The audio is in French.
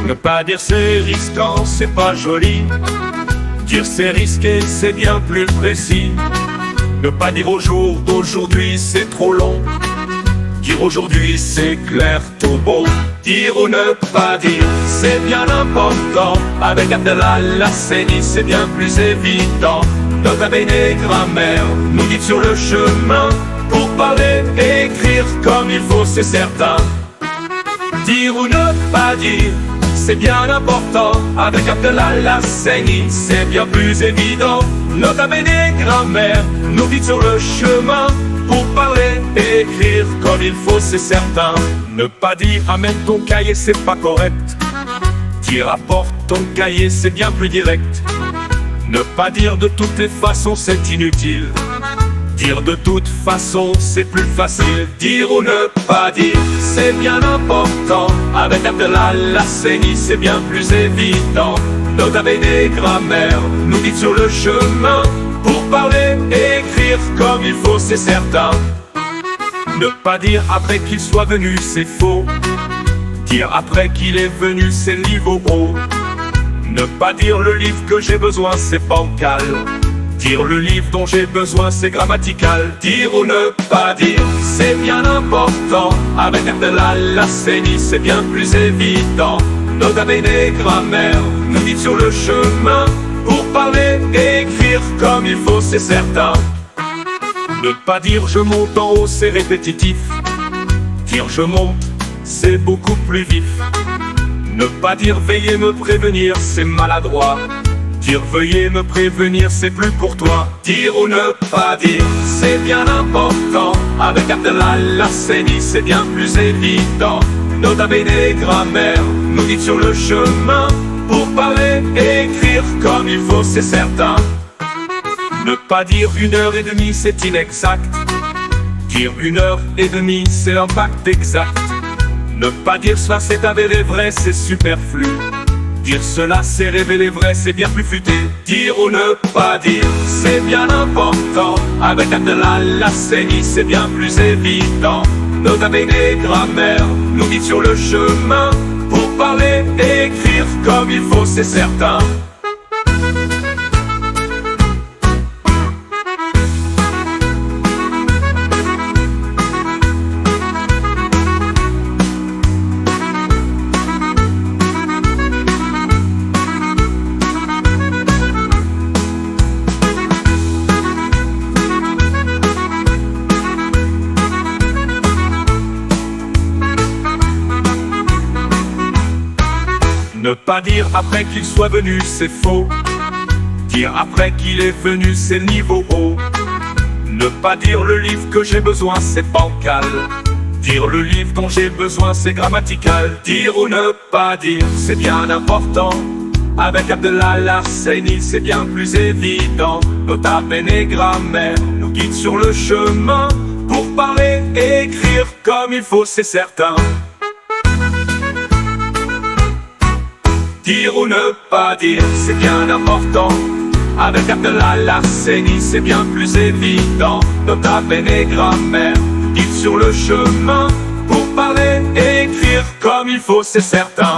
Ne pas dire c'est risquant, c'est pas joli. Dire c'est risqué, c'est bien plus précis. Ne pas dire au jour d'aujourd'hui, c'est trop long. Dire aujourd'hui, c'est clair, tout beau. Dire ou ne pas dire, c'est bien important. Avec Abdallah Lasseni, c'est bien plus évident. Nota bene grammaire nous guide sur le chemin. Pour parler et écrire comme il faut, c'est certain. Dire ou ne pas dire, c'est bien important. Avec Abdallah Lasseni, c'est bien plus évident. Nota bene grammaire nous guide sur le chemin. Pour parler et écrire comme il faut, c'est certain. Ne pas dire amène ton cahier, c'est pas correct. Dire apporte ton cahier, c'est bien plus direct. Ne pas dire de toutes les façons, c'est inutile. Dire de toute façon, c'est plus facile. Dire ou ne pas dire, c'est bien important. Avec Abdallah Lasseni, c'est bien plus évident. Nota bene grammaire nous guide sur le chemin. Pour parler et écrire comme il faut, c'est certain. Ne pas dire après qu'il soit venu, c'est faux. Dire après qu'il est venu, c'est le niveau haut. Ne pas dire le livre que j'ai besoin, c'est bancal. Dire le livre dont j'ai besoin, c'est grammatical. Dire ou ne pas dire, c'est bien important. Avec Abdallah Lasseni, c'est bien plus évident. Nota bene grammaire nous dit sur le chemin. Pour parler et écrire comme il faut, c'est certain. Ne pas dire je monte en haut, c'est répétitif. Dire je monte, c'est beaucoup plus vif. Ne pas dire veuillez me prévenir, c'est maladroit. Dire veuillez me prévenir, c'est plus courtois. Dire ou ne pas dire, c'est bien important. Avec Abdallah Lasseni, c'est bien plus évident. Nota bene grammaire nous dit sur le chemin. Pour parler et écrire comme il faut, c'est certain. Ne pas dire 1h30, c'est inexact. Dire 1h30, c'est l'impact exact. Ne pas dire cela, c'est avéré vrai, c'est superflu. Dire cela, c'est révélé vrai, c'est bien plus futé. Dire ou ne pas dire, c'est bien important. Avec Abdallah Lasseni, c'est bien plus évident. Nota bene grammaire nous guide sur le chemin. Pour parler et écrire comme il faut, c'est certain. Ne pas dire après qu'il soit venu, c'est faux. Dire après qu'il est venu, c'est le niveau haut. Ne pas dire le livre que j'ai besoin, c'est bancal. Dire le livre dont j'ai besoin, c'est grammatical. Dire ou ne pas dire, c'est bien important. Avec Abdallah Lasseni, c'est bien plus évident. Nota bene grammaire nous guide sur le chemin. Pour parler et écrire comme il faut, c'est certain. Dire ou ne pas dire, c'est bien important. Avec Abdallah Lasseni, c'est bien plus évident. Nota bene grammaire guide sur le chemin. Pour parler et écrire comme il faut, c'est certain.